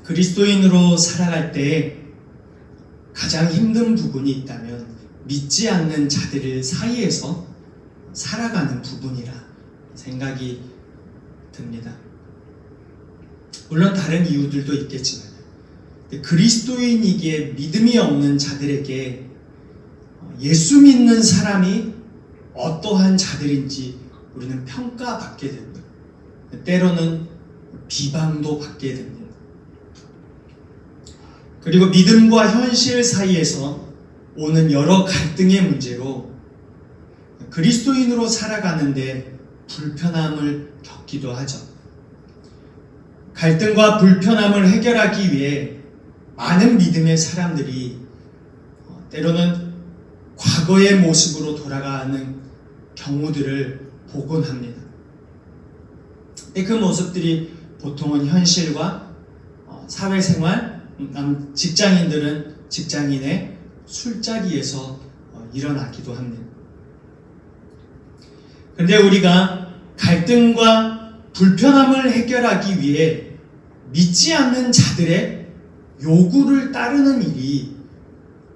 그리스도인으로 살아갈 때 가장 힘든 부분이 있다면 믿지 않는 자들 사이에서 살아가는 부분이라 생각이 듭니다. 물론 다른 이유들도 있겠지만 그리스도인이기에 믿음이 없는 자들에게 예수 믿는 사람이 어떠한 자들인지 우리는 평가받게 됩니다. 때로는 비방도 받게 됩니다. 그리고 믿음과 현실 사이에서 오는 여러 갈등의 문제로 그리스도인으로 살아가는데 불편함을 겪기도 하죠. 갈등과 불편함을 해결하기 위해 많은 믿음의 사람들이 때로는 과거의 모습으로 돌아가는 경우들을 보곤 합니다. 그 모습들이 보통은 현실과 사회생활, 직장인들은 직장인의 술자리에서 일어나기도 합니다. 그런데 우리가 갈등과 불편함을 해결하기 위해 믿지 않는 자들의 요구를 따르는 일이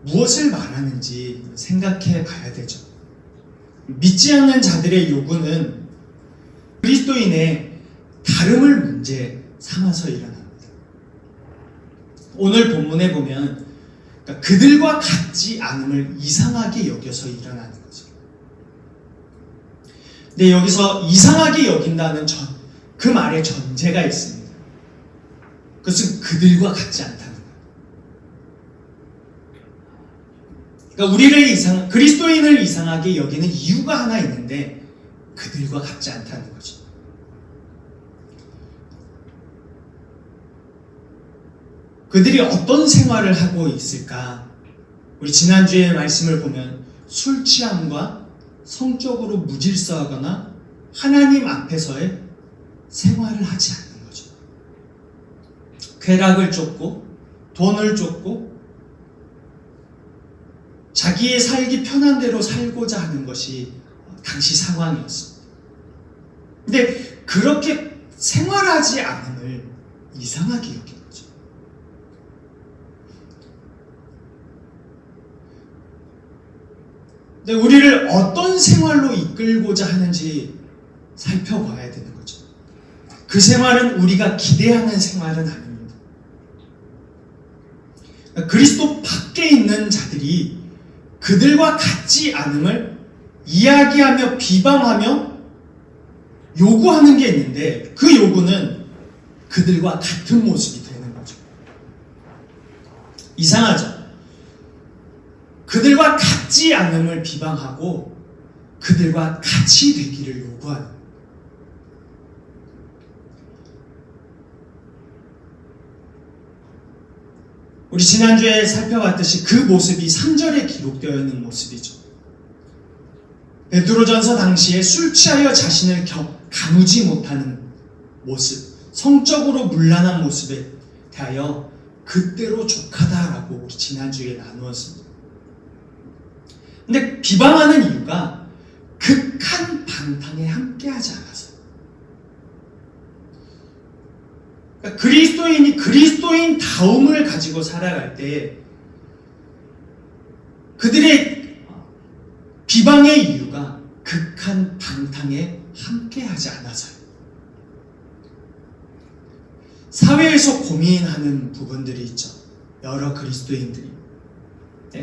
무엇을 말하는지 생각해 봐야 되죠. 믿지 않는 자들의 요구는 그리스도인의 다름을 문제 삼아서 일어납니다. 오늘 본문에 보면 그들과 같지 않음을 이상하게 여겨서 일어나는 거죠. 근데 여기서 이상하게 여긴다는 그 말에 전제가 있습니다. 그것은 그들과 같지 않다는 거예요. 그러니까 그리스도인을 이상하게 여기는 이유가 하나 있는데 그들과 같지 않다는 거죠. 그들이 어떤 생활을 하고 있을까? 우리 지난주에 말씀을 보면 술 취함과 성적으로 무질서하거나 하나님 앞에서의 생활을 하지 않는 거죠. 쾌락을 쫓고 돈을 쫓고 자기의 살기 편한 대로 살고자 하는 것이 당시 상황이었습니다. 근데 그렇게 생활하지 않음을 이상하게 여긴 거죠. 근데 우리를 어떤 생활로 이끌고자 하는지 살펴봐야 되는 거죠. 그 생활은 우리가 기대하는 생활은 아닙니다. 그리스도 밖에 있는 자들이 그들과 같지 않음을 이야기하며 비방하며 요구하는 게 있는데 그 요구는 그들과 같은 모습이 되는 거죠. 이상하죠? 그들과 같지 않음을 비방하고 그들과 같이 되기를 요구하는 거예요. 우리 지난주에 살펴봤듯이 그 모습이 3절에 기록되어 있는 모습이죠. 베드로전서 당시에 술 취하여 자신을 가누지 못하는 모습, 성적으로 문란한 모습에 대하여 그때로 족하다라고 우리 지난주에 나누었습니다. 근데 비방하는 이유가 극한 방탕에 함께하지 않아서. 그러니까 그리스도인이 그리스도인 다움을 가지고 살아갈 때 그들의 비방의 이유가 극한 방탕에 함께하지 않아서요. 사회에서 고민하는 부분들이 있죠. 여러 그리스도인들이.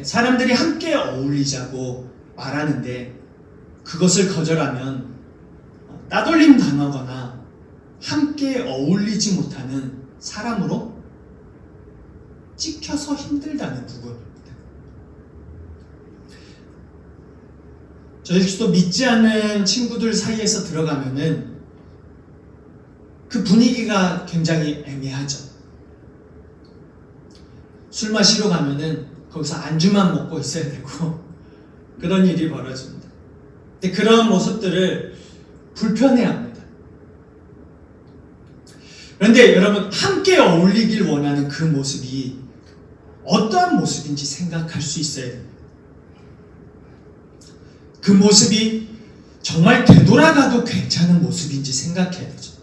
사람들이 함께 어울리자고 말하는데 그것을 거절하면 따돌림 당하거나 함께 어울리지 못하는 사람으로 찍혀서 힘들다는 부분입니다. 저희 또 믿지 않는 친구들 사이에서 들어가면은 그 분위기가 굉장히 애매하죠. 술 마시러 가면은 거기서 안주만 먹고 있어야 되고 그런 일이 벌어집니다. 근데 그런 모습들을 불편해합니다. 그런데 여러분 함께 어울리길 원하는 그 모습이 어떠한 모습인지 생각할 수 있어야 됩니다. 그 모습이 정말 되돌아가도 괜찮은 모습인지 생각해야 되죠.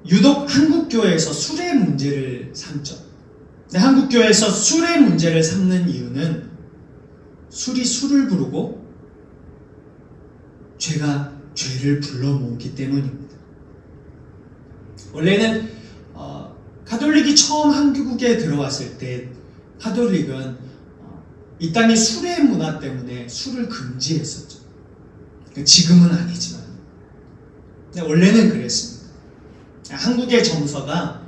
유독 한국교회에서 술의 문제를 삼죠. 근데 한국교회에서 술의 문제를 삼는 이유는 술이 술을 부르고 죄가 죄를 불러 모으기 때문입니다. 원래는 가톨릭이 처음 한국에 들어왔을 때 가톨릭은 이 땅의 술의 문화 때문에 술을 금지했었죠. 지금은 아니지만 근데 원래는 그랬습니다. 한국의 정서가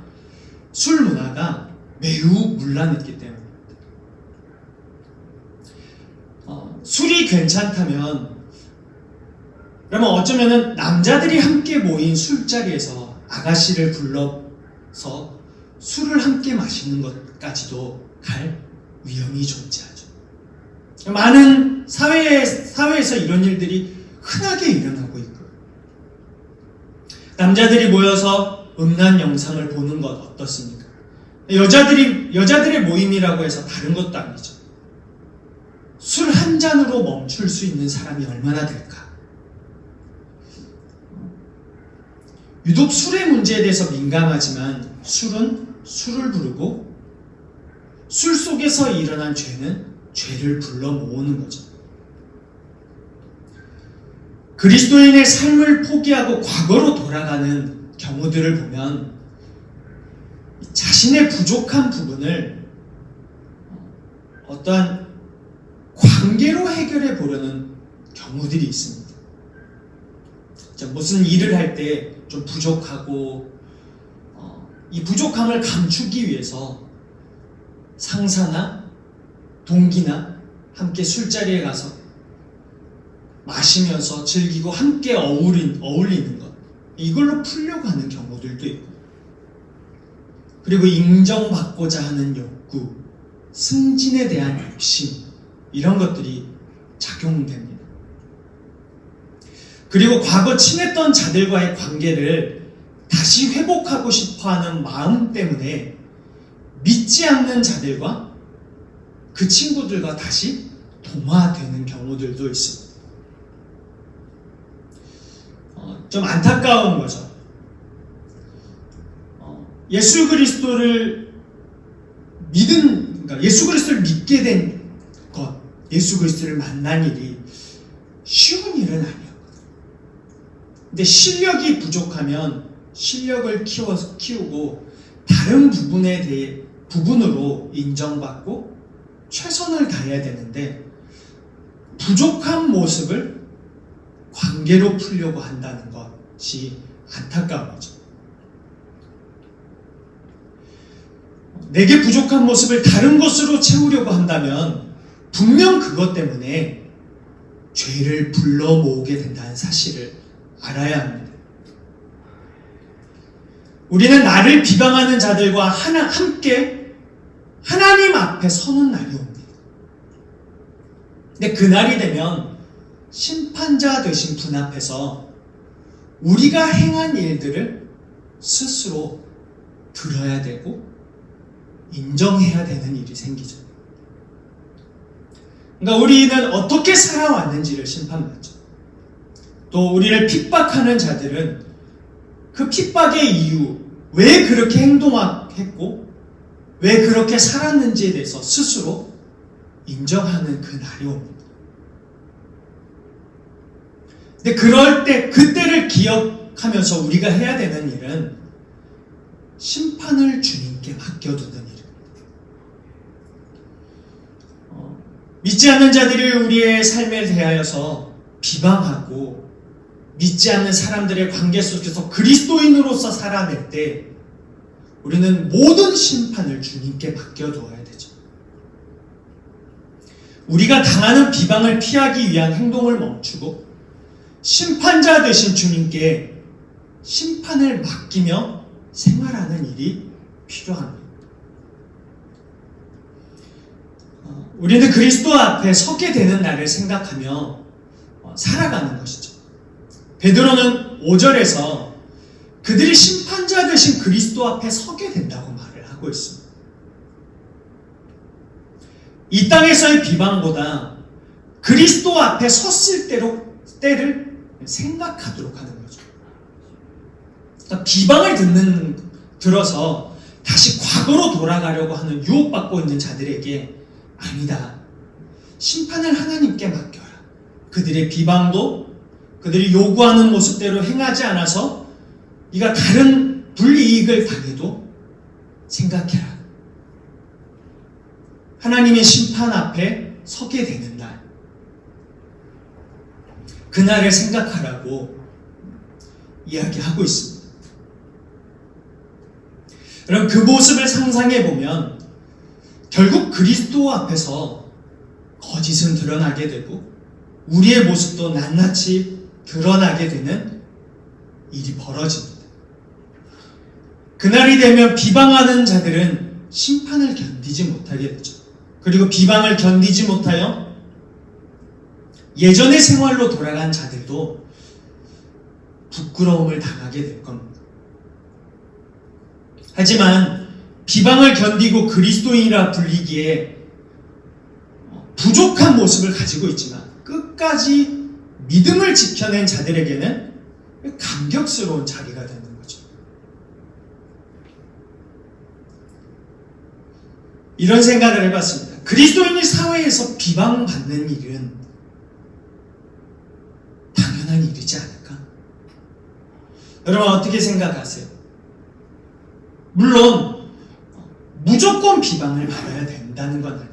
술 문화가 매우 문란했기 때문입니다. 술이 괜찮다면 그러면 어쩌면은 남자들이 함께 모인 술자리에서 아가씨를 불러서 술을 함께 마시는 것까지도 갈 위험이 존재하죠. 많은 사회에서 이런 일들이 흔하게 일어나고 있고, 남자들이 모여서 음란 영상을 보는 것 어떻습니까? 여자들의 모임이라고 해서 다른 것도 아니죠. 술 한 잔으로 멈출 수 있는 사람이 얼마나 될까? 유독 술의 문제에 대해서 민감하지만 술은 술을 부르고 술 속에서 일어난 죄는 죄를 불러 모으는 거죠. 그리스도인의 삶을 포기하고 과거로 돌아가는 경우들을 보면 자신의 부족한 부분을 어떠한 관계로 해결해 보려는 경우들이 있습니다. 무슨 일을 할 때 좀 부족하고 이 부족함을 감추기 위해서 상사나 동기나 함께 술자리에 가서 마시면서 즐기고 함께 어울리는 것, 이걸로 풀려고 하는 경우들도 있고, 그리고 인정받고자 하는 욕구, 승진에 대한 욕심, 이런 것들이 작용됩니다. 그리고 과거 친했던 자들과의 관계를 다시 회복하고 싶어하는 마음 때문에 믿지 않는 자들과 그 친구들과 다시 동화되는 경우들도 있습니다. 좀 안타까운 거죠. 예수 그리스도를 믿게 된 것, 예수 그리스도를 만난 일이 쉬운 일은 아니었거든요. 근데 실력이 부족하면 실력을 키우고 다른 부분으로 인정받고 최선을 다해야 되는데, 부족한 모습을 관계로 풀려고 한다는 것이 안타까운 거죠. 내게 부족한 모습을 다른 것으로 채우려고 한다면 분명 그것 때문에 죄를 불러 모으게 된다는 사실을 알아야 합니다. 우리는 나를 비방하는 자들과 함께 하나님 앞에 서는 날이 옵니다. 근데 그날이 되면 심판자 되신 분 앞에서 우리가 행한 일들을 스스로 들어야 되고 인정해야 되는 일이 생기죠. 그러니까 우리는 어떻게 살아왔는지를 심판받죠. 또 우리를 핍박하는 자들은 그 핍박의 이유, 왜 그렇게 행동했고 왜 그렇게 살았는지에 대해서 스스로 인정하는 그 날이 옵니다. 근데 그럴 때, 그때를 기억하면서 우리가 해야 되는 일은 심판을 주님께 맡겨두는 일입니다. 믿지 않는 자들이 우리의 삶에 대하여서 비방하고 믿지 않는 사람들의 관계 속에서 그리스도인으로서 살아낼 때 우리는 모든 심판을 주님께 맡겨두어야 되죠. 우리가 당하는 비방을 피하기 위한 행동을 멈추고 심판자 되신 주님께 심판을 맡기며 생활하는 일이 필요합니다. 우리는 그리스도 앞에 서게 되는 날을 생각하며 살아가는 것이죠. 베드로는 5절에서 그들이 심판자 되신 그리스도 앞에 서게 된다고 말을 하고 있습니다. 이 땅에서의 비방보다 그리스도 앞에 섰을 때를 생각하도록 하는 거죠. 비방을 들어서 다시 과거로 돌아가려고 하는 유혹받고 있는 자들에게 아니다. 심판을 하나님께 맡겨라. 그들의 비방도 그들이 요구하는 모습대로 행하지 않아서 네가 다른 불이익을 당해도 생각해라. 하나님의 심판 앞에 서게 되는 날, 그날을 생각하라고 이야기하고 있습니다. 여러분, 그 모습을 상상해 보면 결국 그리스도 앞에서 거짓은 드러나게 되고 우리의 모습도 낱낱이 드러나게 되는 일이 벌어집니다. 그날이 되면 비방하는 자들은 심판을 견디지 못하게 되죠. 그리고 비방을 견디지 못하여 예전의 생활로 돌아간 자들도 부끄러움을 당하게 될 겁니다. 하지만 비방을 견디고 그리스도인이라 불리기에 부족한 모습을 가지고 있지만 끝까지 믿음을 지켜낸 자들에게는 감격스러운 자리가 되는 거죠. 이런 생각을 해봤습니다. 그리스도인이 사회에서 비방받는 일은 당연한 일이지 않을까? 여러분, 어떻게 생각하세요? 물론 무조건 비방을 받아야 된다는 건 아니에요.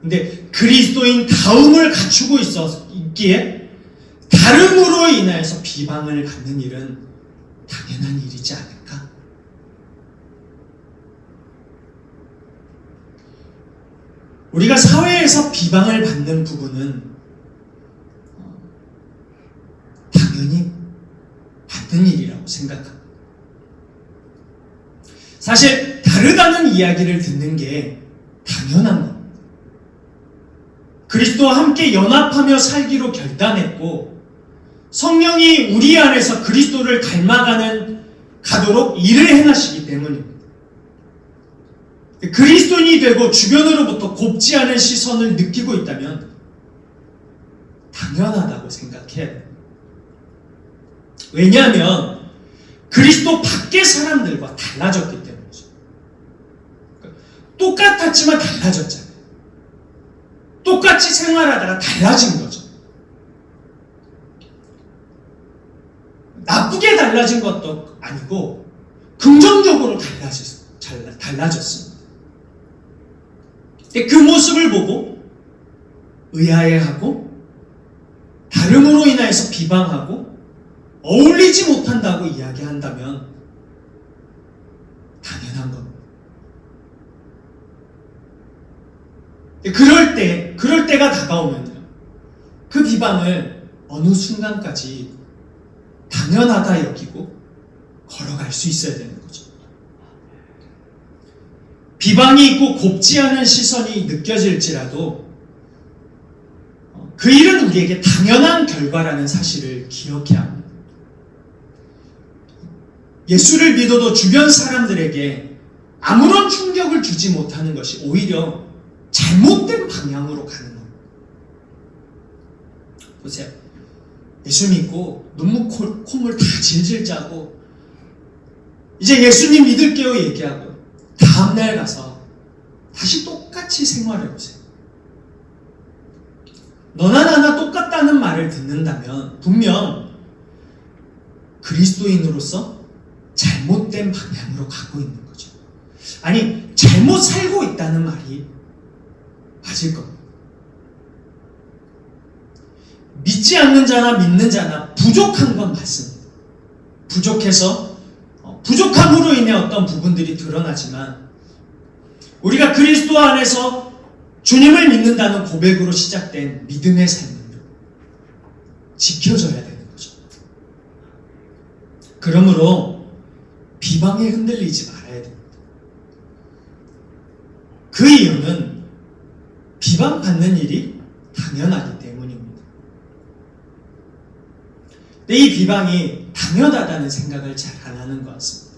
근데 그리스도인 다움을 갖추고 있기에 다름으로 인하여서 비방을 받는 일은 당연한 일이지 않을까? 우리가 사회에서 비방을 받는 부분은 당연히 받는 일이라고 생각합니다. 사실 다르다는 이야기를 듣는 게 당연한 겁니다. 그리스도와 함께 연합하며 살기로 결단했고 성령이 우리 안에서 그리스도를 가도록 일을 행하시기 때문입니다. 그리스도인이 되고 주변으로부터 곱지 않은 시선을 느끼고 있다면 당연하다고 생각해야 됩니다. 왜냐하면 그리스도 밖의 사람들과 달라졌기 때문이죠. 똑같았지만 달라졌잖아요. 똑같이 생활하다가 달라진 거죠. 나쁘게 달라진 것도 아니고 긍정적으로 달라졌습니다. 그 모습을 보고 의아해하고 다름으로 인하여서 비방하고 어울리지 못한다고 이야기한다면 당연한 겁니다. 그럴 때가 다가오면요, 그 비방을 어느 순간까지 당연하다 여기고 걸어갈 수 있어야 되는 거죠. 비방이 있고 곱지 않은 시선이 느껴질지라도 그 일은 우리에게 당연한 결과라는 사실을 기억해야 합니다. 예수를 믿어도 주변 사람들에게 아무런 충격을 주지 못하는 것이 오히려 잘못된 방향으로 가는 겁니다. 보세요. 예수 믿고 눈물 콧물 다 질질 짜고 이제 예수님 믿을게요 얘기하고 다음날 가서 다시 똑같이 생활해보세요. 너나 나나 똑같다는 말을 듣는다면 분명 그리스도인으로서 잘못된 방향으로 가고 있는 거죠. 아니, 잘못 살고 있다는 말이 맞을 겁니다. 믿지 않는 자나 믿는 자나 부족한 건 맞습니다. 부족함으로 인해 어떤 부분들이 드러나지만 우리가 그리스도 안에서 주님을 믿는다는 고백으로 시작된 믿음의 삶은 지켜져야 되는 거죠. 그러므로 비방에 흔들리지 말아야 됩니다. 그 이유는 비방받는 일이 당연하기 때문입니다. 근데 이 비방이 당연하다는 생각을 잘 안 하는 것 같습니다.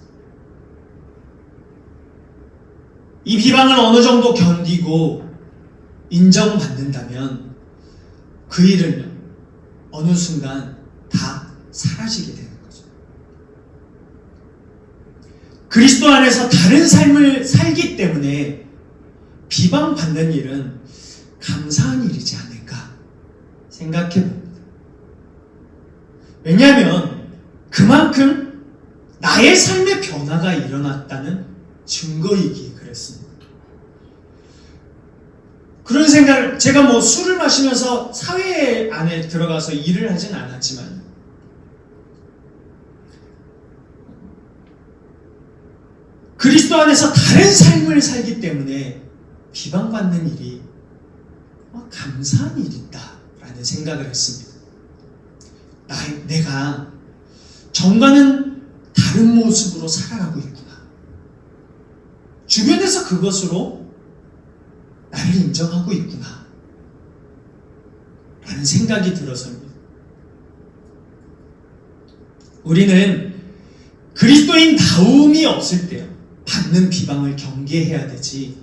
이 비방을 어느 정도 견디고 인정받는다면 그 일은 어느 순간 다 사라지게 되는 거죠. 그리스도 안에서 다른 삶을 살기 때문에 비방받는 일은 감사한 일이지 않을까 생각해 봅니다. 왜냐하면 그만큼 나의 삶의 변화가 일어났다는 증거이기에 그랬습니다. 그런 생각을, 제가 술을 마시면서 사회 안에 들어가서 일을 하진 않았지만 그리스도 안에서 다른 삶을 살기 때문에 비방받는 일이 감사한 일이다라는 생각을 했습니다. 내가 전과는 다른 모습으로 살아가고 있구나. 주변에서 그것으로 나를 인정하고 있구나 라는 생각이 들어서입니다. 우리는 그리스도인다움이 없을 때 받는 비방을 경계해야 되지,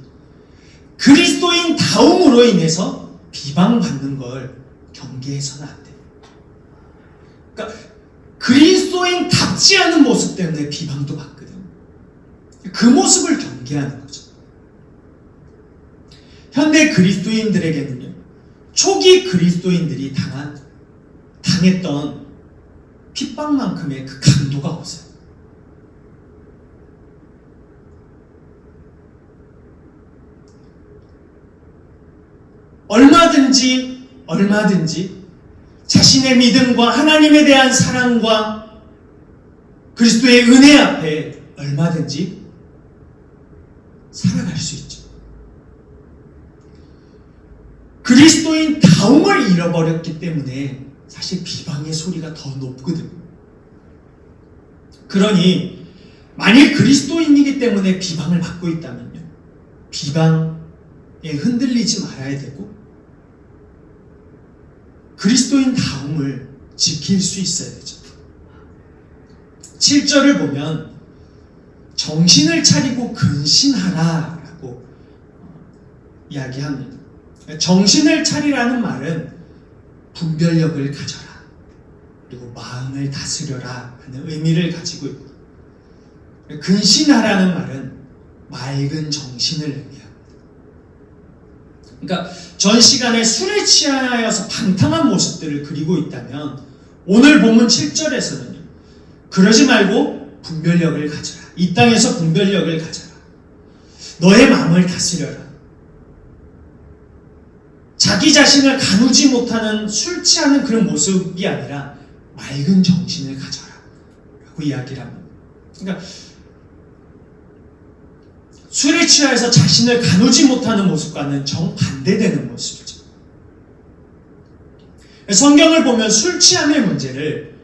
그리스도인다움으로 인해서 비방받는 걸 경계해서는 안 돼요. 그러니까 그리스도인답지 않은 모습 때문에 비방도 받거든요. 그 모습을 경계하는 거죠. 현대 그리스도인들에게는요, 초기 그리스도인들이 당했던 핍박만큼의 그 강도가 없어요. 얼마든지 자신의 믿음과 하나님에 대한 사랑과 그리스도의 은혜 앞에 얼마든지 살아갈 수 있죠. 그리스도인 다움을 잃어버렸기 때문에 사실 비방의 소리가 더 높거든요. 그러니 만일 그리스도인이기 때문에 비방을 받고 있다면요, 비방에 흔들리지 말아야 되고 그리스도인 다움을 지킬 수 있어야 되죠. 7절을 보면 정신을 차리고 근신하라 라고 이야기합니다. 정신을 차리라는 말은 분별력을 가져라, 그리고 마음을 다스려라 하는 의미를 가지고 있고, 근신하라는 말은 맑은 정신을 의미합니다. 그러니까 전 시간에 술에 취하여서 방탕한 모습들을 그리고 있다면 오늘 본문 7절에서는요, 그러지 말고 분별력을 가져라. 이 땅에서 분별력을 가져라. 너의 마음을 다스려라. 자기 자신을 가누지 못하는 술 취하는 그런 모습이 아니라 맑은 정신을 가져라 라고 이야기를 합니다. 그러니까 술에 취하여서 자신을 가누지 못하는 모습과는 정반대되는 모습이죠. 성경을 보면 술 취함의 문제를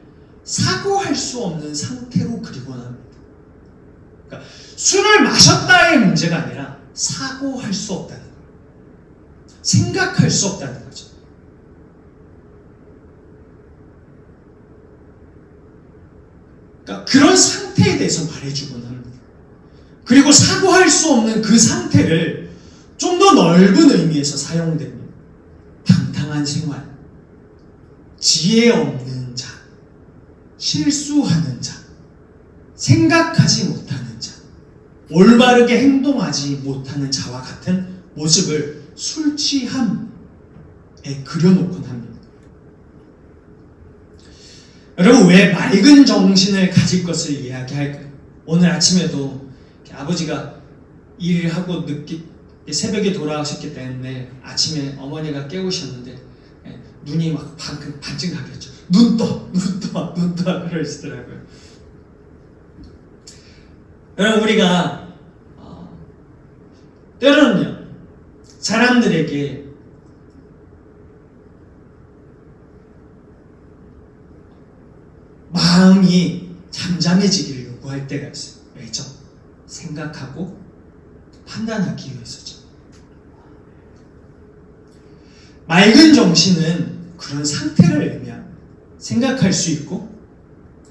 사고할 수 없는 상태로 그리곤 합니다. 그러니까 술을 마셨다의 문제가 아니라 사고할 수 없다는 거예요. 생각할 수 없다는 거죠. 그러니까 그런 상태에 대해서 말해주곤 합니다. 그리고 사고할 수 없는 그 상태를 좀 더 넓은 의미에서 사용됩니다. 방탕한 생활, 지혜 없는 자, 실수하는 자, 생각하지 못하는 자, 올바르게 행동하지 못하는 자와 같은 모습을 술 취함에 그려놓곤 합니다. 여러분, 왜 맑은 정신을 가질 것을 이야기할까요? 오늘 아침에도 아버지가 일을 하고 새벽에 돌아오셨기 때문에 아침에 어머니가 깨우셨는데 눈이 막 반쯤하겠죠. 눈 떠 그러시더라고요. 여러분, 우리가 때로는요, 사람들에게 마음이 잠잠해지기를 요구할 때가 있어요. 왜죠? 생각하고 판단하기 위해서죠. 맑은 정신은 그런 상태를 의미합니다. 생각할 수 있고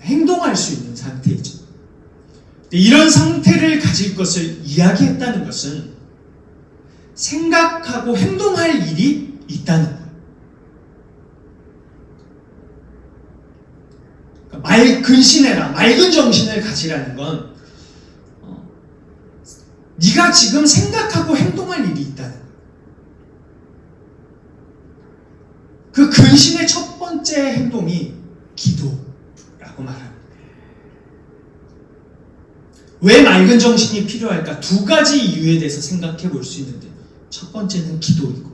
행동할 수 있는 상태이죠. 이런 상태를 가질 것을 이야기했다는 것은 생각하고 행동할 일이 있다는 거예요. 근신해라, 맑은 정신을 가지라는 건 네가 지금 생각하고 행동할 일이 있다는 거예요. 그 근신의 첫 번째 행동이 기도라고 말합니다. 왜 맑은 정신이 필요할까? 두 가지 이유에 대해서 생각해 볼 수 있는데, 첫 번째는 기도이고,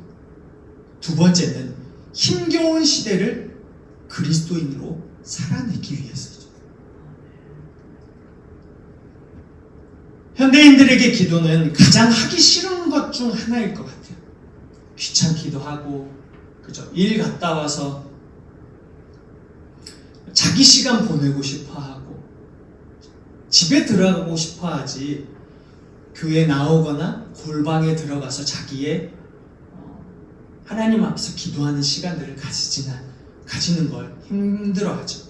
두 번째는 힘겨운 시대를 그리스도인으로 살아내기 위해서죠. 현대인들에게 기도는 가장 하기 싫은 것 중 하나일 것 같아요. 귀찮기도 하고, 그죠? 일 갔다 와서 자기 시간 보내고 싶어 하고, 집에 들어가고 싶어 하지, 교회 나오거나 골방에 들어가서 자기의 하나님 앞에서 기도하는 시간들을 가지는 걸 힘들어하죠.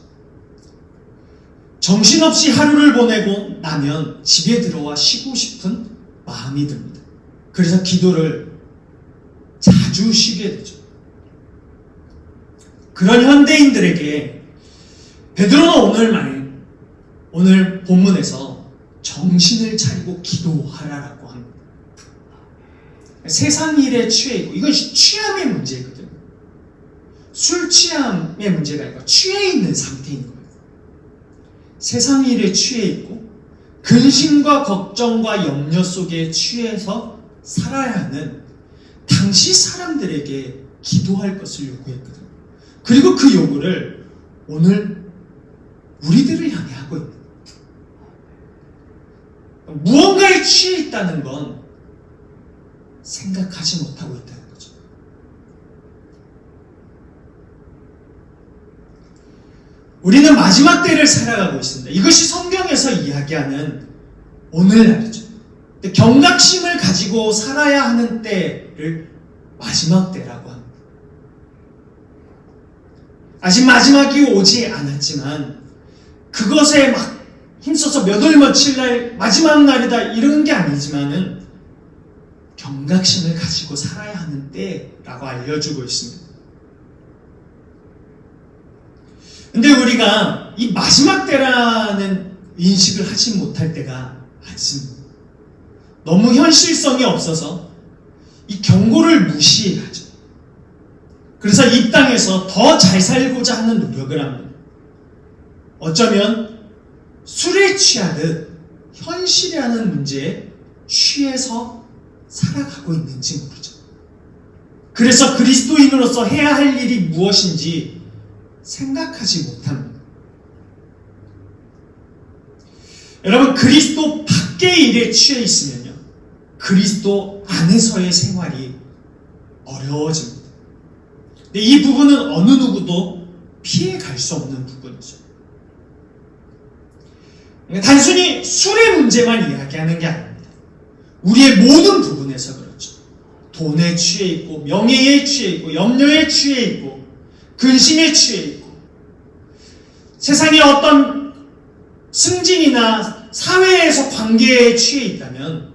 정신없이 하루를 보내고 나면 집에 들어와 쉬고 싶은 마음이 듭니다. 그래서 기도를 자주 쉬게 되죠. 그런 현대인들에게 베드로는 오늘 본문에서 정신을 차리고 기도하라라고 합니다. 세상 일에 취해 있고, 이건 취함의 문제거든요. 술 취함의 문제가 아니고 취해 있는 상태인 거예요. 세상 일에 취해 있고 근심과 걱정과 염려 속에 취해서 살아야 하는 당시 사람들에게 기도할 것을 요구했거든요. 그리고 그 요구를 오늘 우리들을 향해 하고 있는 거예요. 무언가에 취해 있다는 건 생각하지 못하고 있다는 거죠. 우리는 마지막 때를 살아가고 있습니다. 이것이 성경에서 이야기하는 오늘날이죠. 경각심을 가지고 살아야 하는 때를 마지막 때라고 합니다. 아직 마지막이 오지 않았지만 그것에 막 힘써서 몇 월 며칠 날 마지막 날이다 이런 게 아니지만은 경각심을 가지고 살아야 하는 때라고 알려주고 있습니다. 근데 우리가 이 마지막 때라는 인식을 하지 못할 때가 많습니다. 너무 현실성이 없어서 이 경고를 무시하죠. 그래서 이 땅에서 더 잘 살고자 하는 노력을 합니다. 어쩌면 술에 취하듯 현실이라는 문제에 취해서 살아가고 있는지 모르죠. 그래서 그리스도인으로서 해야 할 일이 무엇인지 생각하지 못합니다. 여러분, 그리스도 밖의 일에 취해 있으면요, 그리스도 안에서의 생활이 어려워집니다. 근데 이 부분은 어느 누구도 피해갈 수 없는 부분이죠. 단순히 술의 문제만 이야기하는 게 아닙니다. 우리의 모든 부분에서 그렇죠. 돈에 취해 있고, 명예에 취해 있고, 염려에 취해 있고, 근심에 취해 있고, 세상의 어떤 승진이나 사회에서 관계에 취해 있다면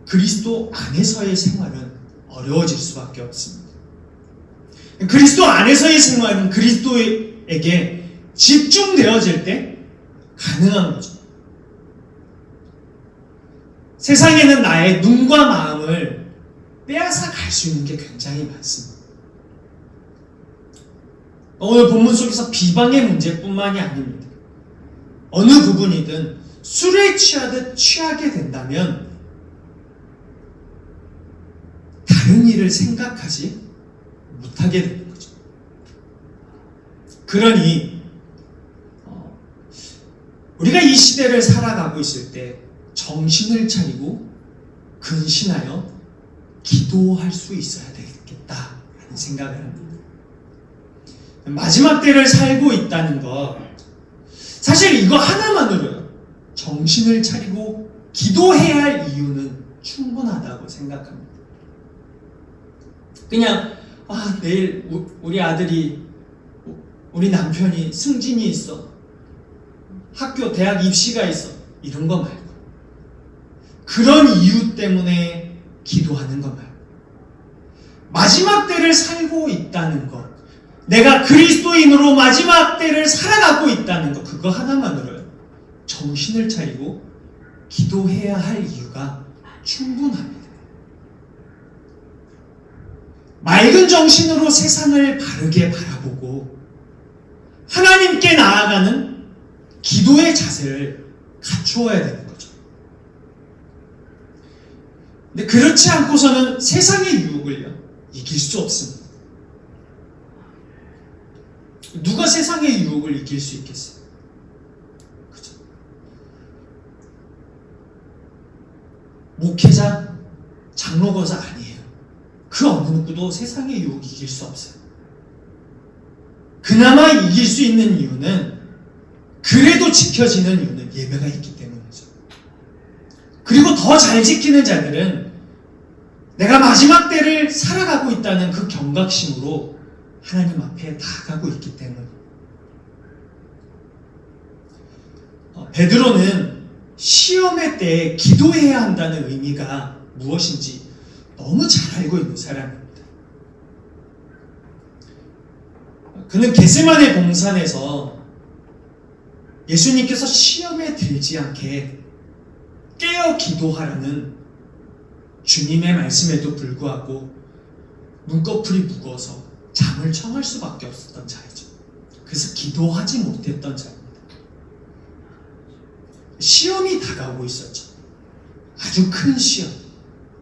그리스도 안에서의 생활은 어려워질 수밖에 없습니다. 그리스도 안에서의 생활은 그리스도에게 집중되어질 때 가능한 거죠. 세상에는 나의 눈과 마음을 빼앗아 갈 수 있는 게 굉장히 많습니다. 오늘 본문 속에서 비방의 문제뿐만이 아닙니다. 어느 부분이든 술에 취하듯 취하게 된다면 다른 일을 생각하지 못하게 되는 거죠. 그러니 우리가 이 시대를 살아가고 있을 때 정신을 차리고 근신하여 기도할 수 있어야 되겠다라는 생각을 합니다. 마지막 때를 살고 있다는 것, 사실 이거 하나만으로요, 정신을 차리고 기도해야 할 이유는 충분하다고 생각합니다. 그냥 내일 우리 아들이, 우리 남편이 승진이 있어, 학교 대학 입시가 있어, 이런 거 말고 그런 이유 때문에 기도하는 것 말고 마지막 때를 살고 있다는 것, 내가 그리스도인으로 마지막 때를 살아가고 있다는 것, 그거 하나만으로요 정신을 차리고 기도해야 할 이유가 충분합니다. 맑은 정신으로 세상을 바르게 바라보고 하나님께 나아가는 기도의 자세를 갖추어야 되는 거죠. 근데 그렇지 않고서는 세상의 유혹을요, 이길 수 없습니다. 누가 세상의 유혹을 이길 수 있겠어요? 그죠? 목회자, 장로거사 아니에요. 그 어느 누구도 세상의 유혹을 이길 수 없어요. 그나마 이길 수 있는 이유는, 그래도 지켜지는 이유는 예배가 있기 때문이죠. 그리고 더 잘 지키는 자들은 내가 마지막 때를 살아가고 있다는 그 경각심으로 하나님 앞에 나아가고 있기 때문에. 베드로는 시험의 때에 기도해야 한다는 의미가 무엇인지 너무 잘 알고 있는 사람입니다. 그는 겟세마네 동산에서 예수님께서 시험에 들지 않게 깨어 기도하라는 주님의 말씀에도 불구하고 눈꺼풀이 무거워서 잠을 청할 수밖에 없었던 자이죠. 그래서 기도하지 못했던 자입니다. 시험이 다가오고 있었죠. 아주 큰 시험,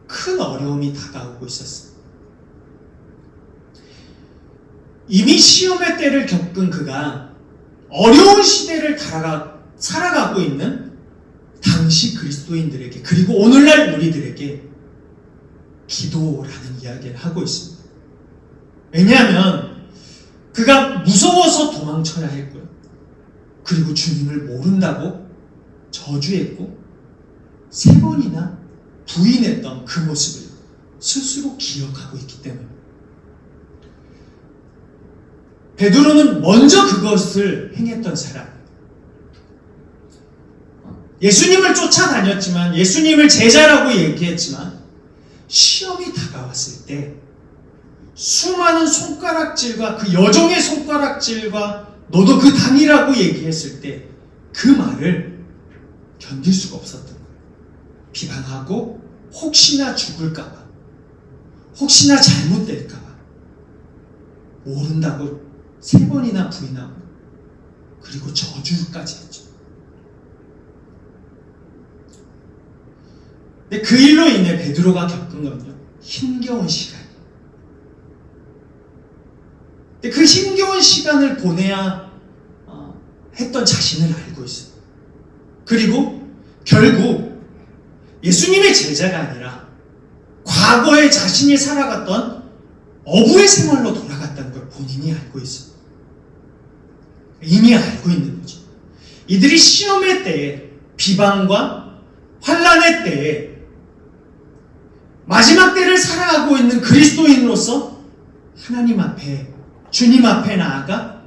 큰 어려움이 다가오고 있었어요. 이미 시험의 때를 겪은 그가 어려운 시대를 살아가고 있는 당시 그리스도인들에게, 그리고 오늘날 우리들에게 기도라는 이야기를 하고 있습니다. 왜냐하면 그가 무서워서 도망쳐야 했고요. 그리고 주님을 모른다고 저주했고 3번이나 부인했던 그 모습을 스스로 기억하고 있기 때문에 베드로는 먼저 그것을 행했던 사람. 예수님을 쫓아다녔지만, 예수님을 제자라고 얘기했지만, 시험이 다가왔을 때 수많은 손가락질과 그 여종의 손가락질과 너도 그 당이라고 얘기했을 때 그 말을 견딜 수가 없었던 거예요. 비방하고 혹시나 죽을까봐, 혹시나 잘못될까봐 모른다고 3번이나 부인하고, 그리고 저주까지 했죠. 근데 그 일로 인해 베드로가 겪은 건요, 힘겨운 시간이에요. 근데 그 힘겨운 시간을 보내야 했던 자신을 알고 있어요. 그리고 결국 예수님의 제자가 아니라 과거에 자신이 살아갔던 어부의 생활로 돌아갔다는 걸 본인이 알고 있어요. 이미 알고 있는 거죠. 이들이 시험의 때에, 비방과 환난의 때에 마지막 때를 살아가고 있는 그리스도인으로서 하나님 앞에, 주님 앞에 나아가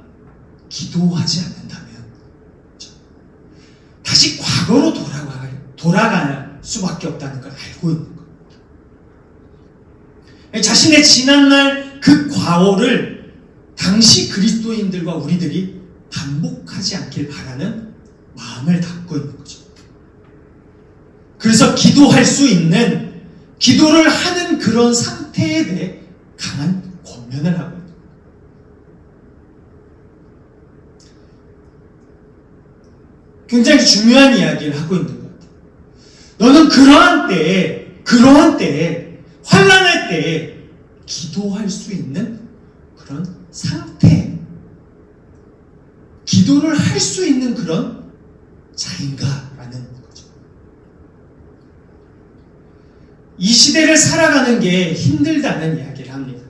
기도하지 않는다면 다시 과거로 돌아갈 수밖에 없다는 걸 알고 있는 겁니다. 자신의 지난날 그 과오를 당시 그리스도인들과 우리들이 반복하지 않길 바라는 마음을 담고 있는 거죠. 그래서 기도할 수 있는, 기도를 하는 그런 상태에 대해 강한 권면을 하고 있는 거예요. 굉장히 중요한 이야기를 하고 있는 것 같아요. 너는 그러한 때에, 환난의 때에 기도할 수 있는 그런 상태, 기도를 할 수 있는 그런 자인가라는 거죠. 이 시대를 살아가는 게 힘들다는 이야기를 합니다.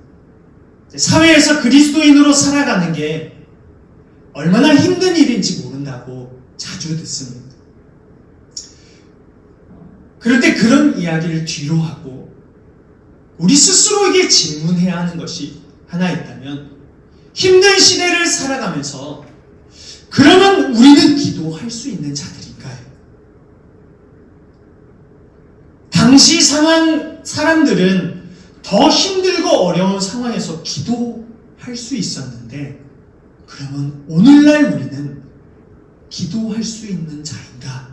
사회에서 그리스도인으로 살아가는 게 얼마나 힘든 일인지 모른다고 자주 듣습니다. 그런데 그런 이야기를 뒤로 하고 우리 스스로에게 질문해야 하는 것이 하나 있다면, 힘든 시대를 살아가면서 그러면 우리는 기도할 수 있는 자들인가요? 당시 사람들은 더 힘들고 어려운 상황에서 기도할 수 있었는데, 그러면 오늘날 우리는 기도할 수 있는 자인가?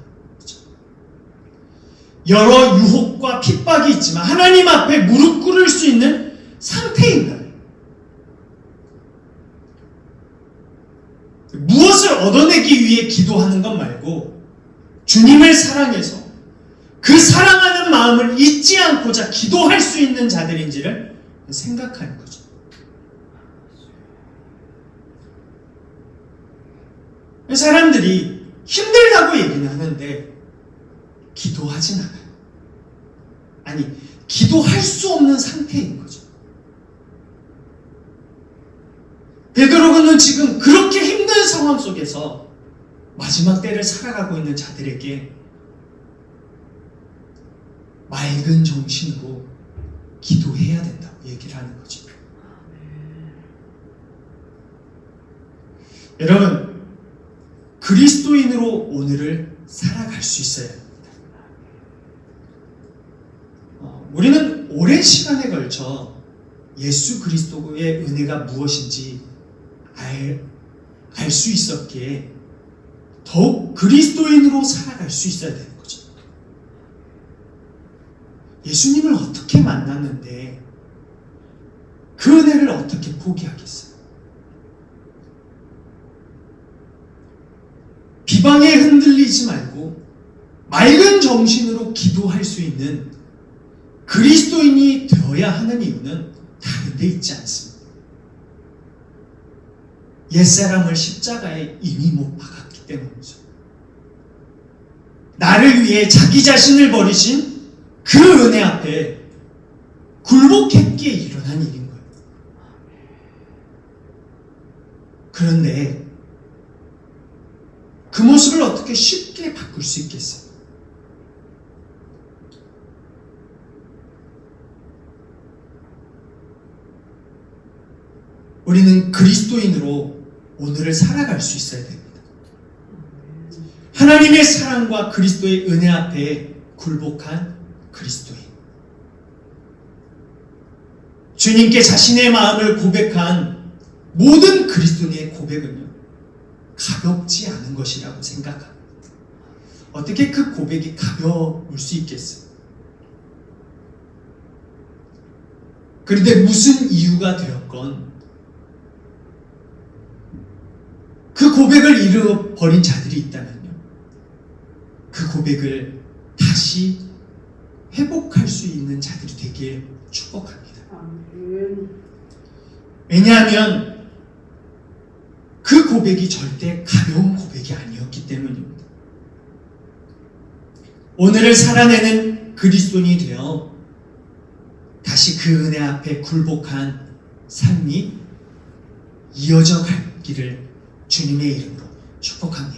여러 유혹과 핍박이 있지만 하나님 앞에 무릎 꿇을 수 있는 상태인가요? 무엇을 얻어내기 위해 기도하는 것 말고 주님을 사랑해서 그 사랑하는 마음을 잊지 않고자 기도할 수 있는 자들인지를 생각하는 거죠. 사람들이 힘들다고 얘기는 하는데 기도하진 않아요. 아니, 기도할 수 없는 상태인 거죠. 베드로는 지금 그렇게 힘든 상황 속에서 마지막 때를 살아가고 있는 자들에게 맑은 정신으로 기도해야 된다고 얘기를 하는 거죠. 여러분, 그리스도인으로 오늘을 살아갈 수 있어야 합니다. 우리는 오랜 시간에 걸쳐 예수 그리스도의 은혜가 무엇인지 알 수 있었기에 더욱 그리스도인으로 살아갈 수 있어야 되는 거죠. 예수님을 어떻게 만났는데 그 은혜를 어떻게 포기하겠어요? 비방에 흔들리지 말고 맑은 정신으로 기도할 수 있는 그리스도인이 되어야 하는 이유는 다른 데 있지 않습니다. 옛사람을 십자가에 이미 못 박았기 때문이죠. 나를 위해 자기 자신을 버리신 그 은혜 앞에 굴복했기에 일어난 일인 거예요. 그런데 그 모습을 어떻게 쉽게 바꿀 수 있겠어요? 우리는 그리스도인으로 오늘을 살아갈 수 있어야 됩니다. 하나님의 사랑과 그리스도의 은혜 앞에 굴복한 그리스도인. 주님께 자신의 마음을 고백한 모든 그리스도인의 고백은요, 가볍지 않은 것이라고 생각합니다. 어떻게 그 고백이 가벼울 수 있겠어요? 그런데 무슨 이유가 되었건 그 고백을 잃어버린 자들이 있다면요, 그 고백을 다시 회복할 수 있는 자들이 되길 축복합니다. 왜냐하면 그 고백이 절대 가벼운 고백이 아니었기 때문입니다. 오늘을 살아내는 그리스도인이 되어 다시 그 은혜 앞에 굴복한 삶이 이어져 가기를 주님의 이름으로 축복합니다.